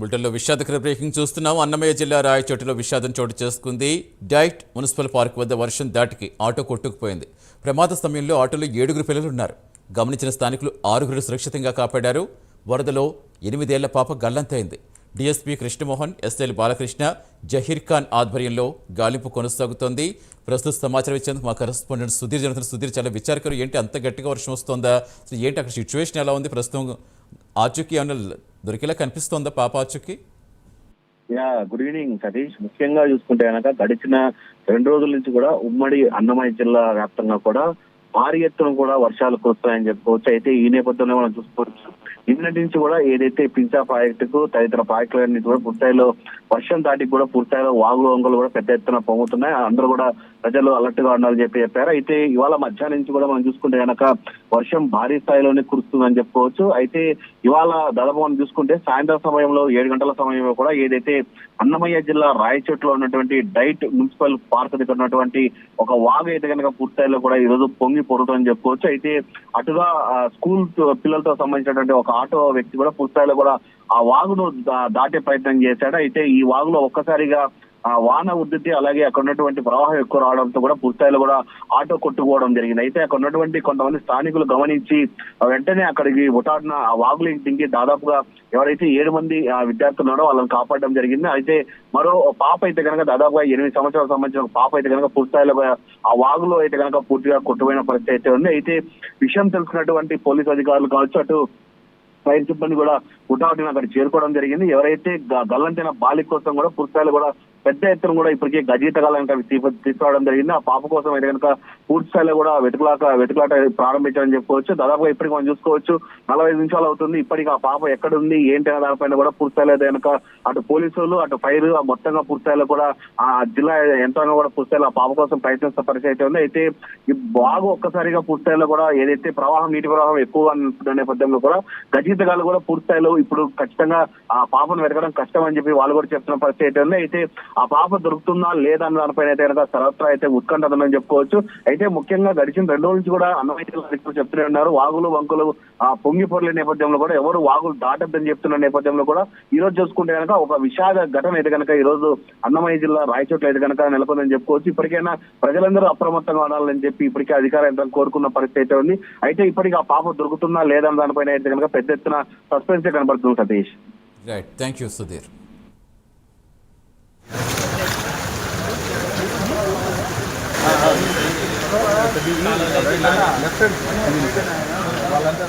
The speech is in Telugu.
బులెటిన్లో విషాదకర బ్రేకింగ్ చూస్తున్నాం. అన్నమయ్య జిల్లా రాయచోటిలో విషాదం చోటు చేసుకుంది. డైట్ మున్సిపల్ పార్క్ వద్ద వర్షం దాటికి ఆటో కొట్టుకుపోయింది. ప్రమాద సమయంలో ఆటోలో 7 పిల్లలు ఉన్నారు. గమనించిన స్థానికులు 6 సురక్షితంగా కాపాడారు. వరదలో 8 ఏళ్ల పాప గల్లంతైంది. డీఎస్పీ కృష్ణమోహన్, ఎస్ఎల్ బాలకృష్ణ, జహీర్ ఖాన్ ఆధ్వర్యంలో గాలింపు కొనసాగుతోంది. ప్రస్తుత సమాచారం ఇచ్చేందుకు మా కరెస్పాండెంట్ సుధీర్ జరుగుతున్న. సుధీర్, చాలా విచారకరం. ఏంటి అంత గట్టిగా వర్షం వస్తుందా? ఏంటి అక్కడ సిచ్యువేషన్ ఎలా ఉంది ప్రస్తుతం? ఆచూకీ ఏమన్నా దొరికేలా కనిపిస్తోందా పాప ఆచూకీ? Good evening Satish. ముఖ్యంగా చూసుకుంటే కనుక గడిచిన 2 రోజుల నుంచి కూడా ఉమ్మడి అన్నమయ్య జిల్లా వ్యాప్తంగా కూడా భారీ ఎత్తున కూడా వర్షాలు కురుస్తాయని చెప్పుకోవచ్చు. అయితే ఈ నేపథ్యంలో మనం చూసుకోవచ్చు, నిన్నటి నుంచి కూడా ఏదైతే పిన్సా ప్రాజెక్టుకు తదితర ప్రాజెక్టులన్నీ కూడా పూర్తిస్థాయిలో వర్షం దాటికి కూడా పూర్తిస్థాయిలో వాగులు వంగలు కూడా పెద్ద ఎత్తున పొంగుతున్నాయి. అందరూ కూడా ప్రజలు అలర్ట్ గా ఉండాలని చెప్పారు. అయితే ఇవాళ మధ్యాహ్నం నుంచి కూడా మనం చూసుకుంటే కనుక వర్షం భారీ స్థాయిలోనే కురుస్తుందని చెప్పుకోవచ్చు. అయితే ఇవాళ దాదాపు మనం చూసుకుంటే సాయంత్రం సమయంలో 7 గంటల సమయంలో కూడా ఏదైతే అన్నమయ్య జిల్లా రాయచోట్లో ఉన్నటువంటి డైట్ మున్సిపల్ పార్క్ దగ్గర ఉన్నటువంటి ఒక వాగు అయితే కనుక పూర్తిస్థాయిలో కూడా ఈ రోజు పొంగి పొరుతుందని చెప్పుకోవచ్చు. అయితే అటుగా స్కూల్ పిల్లలతో సంబంధించినటువంటి ఒక ఆటో వ్యక్తి కూడా పూర్తిస్థాయిలో కూడా ఆ వాగును దాటే ప్రయత్నం చేశాడు. అయితే ఈ వాగులో ఒక్కసారిగా వాన ఉద్ధృతి అలాగే అక్కడ ఉన్నటువంటి ప్రవాహం ఎక్కువ రావడంతో కూడా పూర్తిస్థాయిలో కూడా ఆటో కొట్టుకోవడం జరిగింది. అయితే అక్కడ ఉన్నటువంటి కొంతమంది స్థానికులు గమనించి వెంటనే అక్కడికి ఉటాడిన ఆ వాగులోకి దింగి దాదాపుగా ఎవరైతే 7 మంది విద్యార్థులు ఉన్నారో వాళ్ళని కాపాడడం జరిగింది. అయితే మరో పాప అయితే కనుక దాదాపుగా 8 సంవత్సరాలకు సంబంధించిన పాప అయితే కనుక పూర్తిస్థాయిలో ఆ వాగులో అయితే కనుక పూర్తిగా కొట్టుపోయిన పరిస్థితి అయితే ఉంది. అయితే విషయం తెలుసుకున్నటువంటి పోలీసు అధికారులు కావచ్చు, అటు ఫైర్ సిబ్బంది కూడా హుటాహుటిన అక్కడ చేరుకోవడం జరిగింది. ఎవరైతే గల్లంతైన బాలిక కోసం కూడా పూర్తిస్థాయిలో కూడా పెద్ద ఎత్తున కూడా ఇప్పటికే గజీతగాలను తీసుకురావడం జరిగింది. ఆ పాప కోసం అయితే కనుక పూర్తి స్థాయిలో కూడా వెతుకులాట ప్రారంభించాలని చెప్పుకోవచ్చు. దాదాపుగా ఇప్పటికి మనం చూసుకోవచ్చు 45 నిమిషాలు అవుతుంది. ఇప్పటికి ఆ పాప ఎక్కడుంది ఏంటి అనే దానిపైన కూడా పూర్తి స్థాయిలో అయితే కనుక అటు పోలీసులు అటు ఫైర్ మొత్తంగా పూర్తి స్థాయిలో కూడా ఆ జిల్లా యంత్రాంగం కూడా పూర్తి స్థాయిలో ఆ పాప కోసం ప్రయత్నిస్తున్న పరిస్థితి అయితే ఉంది. అయితే ఈ బాగు ఒక్కసారిగా పూర్తి స్థాయిలో కూడా ఏదైతే నీటి ప్రవాహం ఎక్కువగా ఉన్న నేపథ్యంలో కూడా గజీతగాలు కూడా పూర్తి స్థాయిలో ఇప్పుడు ఖచ్చితంగా ఆ పాపను వెతకడం కష్టం అని చెప్పి వాళ్ళు కూడా చెప్తున్న పరిస్థితి అయితే ఉంది. అయితే ఆ పాప దొరుకుతుందా లేదా అన్న దానిపైన అయితే కనుక సర్వత్రా అయితే ఉత్కంఠ ఉందని చెప్పుకోవచ్చు. అయితే ముఖ్యంగా గడిచిన 2 రోజుల నుంచి కూడా అన్నమయ్య జిల్లా చెప్తూనే ఉన్నారు, వాగులు వంకులు పొంగి పొరలే నేపథ్యంలో కూడా ఎవరు వాగులు దాటద్దని చెప్తున్న నేపథ్యంలో కూడా ఈ రోజు చూసుకుంటే కనుక ఒక విషాద ఘటన అయితే కనుక ఈ రోజు అన్నమయ్య జిల్లా రాయచోట్ల అయితే కనుక నెలకొందని చెప్పుకోవచ్చు. ఇప్పటికైనా ప్రజలందరూ అప్రమత్తంగా ఉండాలని చెప్పి ఇప్పటికే అధికార యంత్రం కోరుకున్న పరిస్థితి అయితే ఉంది. అయితే ఇప్పటికి ఆ పాప దొరుకుతుందా లేదా అన్న దానిపైన అయితే కనుక పెద్ద ఎత్తున సస్పెన్స్ కనబడుతుంది Satish. Right, thank you Sudheer. వాళ్ళంతా